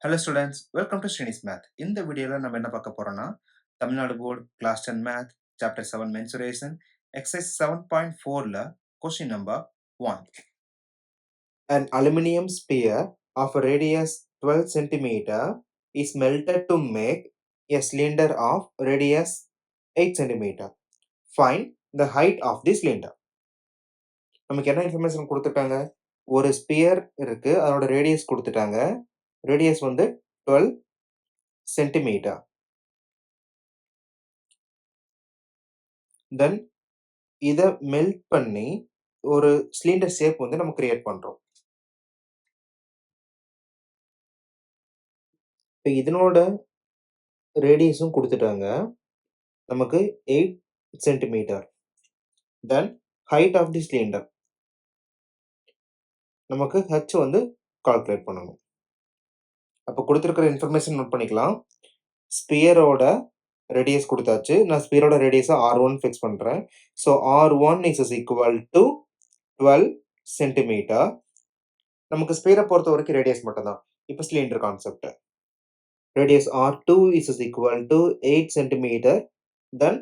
Hello students, welcome to SRINI'S Math. இந்த வீடியோல நம்ம என்ன பார்க்க போறோம்னா Tamil Nadu board class 10 math chapter 7 mensuration exercise 7.4ல question number 1. An aluminum sphere of a radius 12 centimeter is melted to make a cylinder of radius 8 centimeter. Find the height of the cylinder. நமக்கு என்ன information கொடுத்துட்டாங்க? ஒரு sphere இருக்கு, அதோட radius கொடுத்துட்டாங்க. Radius வந்து 12 centimetre. தென் இதை மெல்ட் பண்ணி ஒரு சிலிண்டர் ஷேப் வந்து நம்ம கிரியேட் பண்றோம். இப்போ இதனோட ரேடியஸும் கொடுத்துட்டாங்க, நமக்கு 8 centimetre. Then height of the cylinder நமக்கு h வந்து கால்குலேட் பண்ணணும். அப்போ கொடுத்துருக்கிற இன்ஃபர்மேஷன் நோட் பண்ணிக்கலாம். ஸ்பியரோட ரேடியஸ் கொடுத்தாச்சு. நான் ஸ்பியரோட ரேடியஸை R1 ஃபிக்ஸ் பண்ணுறேன். So R1 is equal to 12 centimetre. நமக்கு ஸ்பியரை பொறுத்த வரைக்கும் ரேடியஸ் மட்டும் தான். இப்போ cylinder concept. Radius R2 is equal to 8 centimeter. Then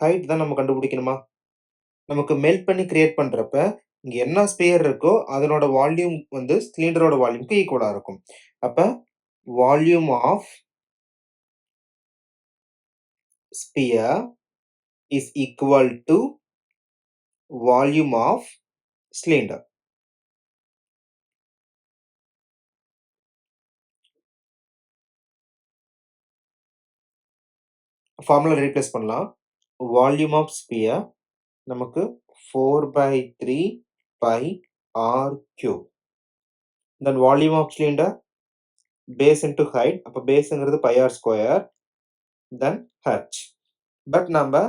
height தான் நம்ம கண்டுபிடிக்கணுமா? நமக்கு மெல்ட் பண்ணி கிரியேட் பண்றப்ப இங்க என்ன ஸ்பியர் இருக்கோ அதனோட வால்யூம் வந்து சிலிண்டரோட வால்யூம்க்கு ஈக்குவலா இருக்கும். அப்ப volume of sphere is equal to volume of cylinder. Formula replace பண்ணலாம். வால்யூம் ஆஃப் ஸ்பியர் நமக்கு 4/3 pi r cube. Then volume of cylinder base into height. அப்ப பேஸ்ங்கிறது pi r square. Then h. But நம்ம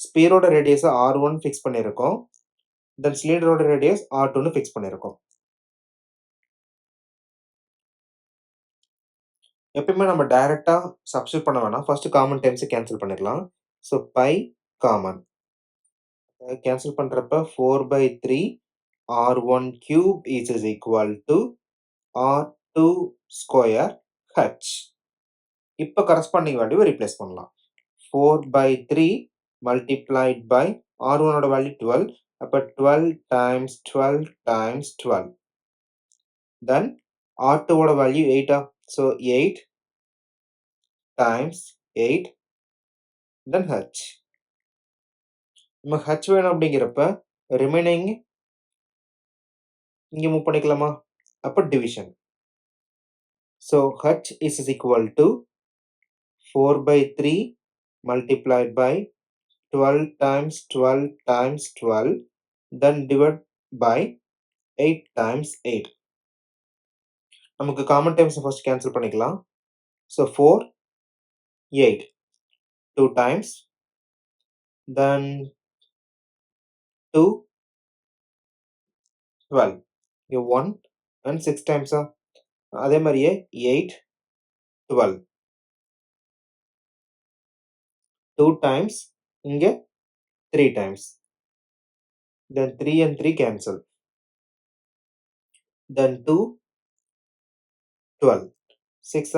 ஸ்பியரோட ரேடியஸை R1 fix பண்ணியிருக்கோம். தென் சிலிண்டரோட radius R2ன்னு fix பண்ணியிருக்கோம். எப்பயுமே நம்ம டைரக்டா substitute பண்ண வேணாம். ஃபர்ஸ்ட் காமன் டேர்ம்ஸை கேன்சல் பண்ணிடலாம். ஸோ பை காமன் கேன்சல் பண்றப்ப 4/3 R1 cube is equal to R2 square h. இப்போ கரஸ்பாண்டிங் வேல்யூவை ரீப்ளேஸ் பண்ணலாம். 4/3 multiplied by R1 ஓட வேல்யூ 12. அப்ப 12 times 12 times 12. Then R2 ஓட value 8. So 8 times 8. Then h. நம்ம h வேணும் அப்படிங்கிறப்ப ரிமைனிங் இங்க மூவ் பண்ணிக்கலாமா? அப்ப division. So h is equal to 4/3 multiplied by 12 times 12 times 12, then divide by 8 times 8. நமக்கு காமன் டேர்ம்ஸ் ஃபர்ஸ்ட் கேன்சல் பண்ணிக்கலாம். So 4 8 2 times, then 2 12. இங்க 1 and 6 times. அதே மாதிரியே 8 12 2 times, இங்க 3 times, then 3 and 3 cancel, then 2 12 6.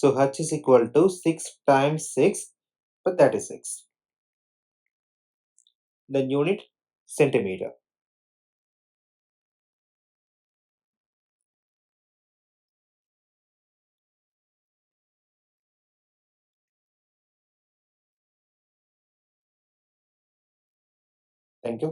So h is equal to 6 times 6, but that is 6. Then unit centimeter. Thank you.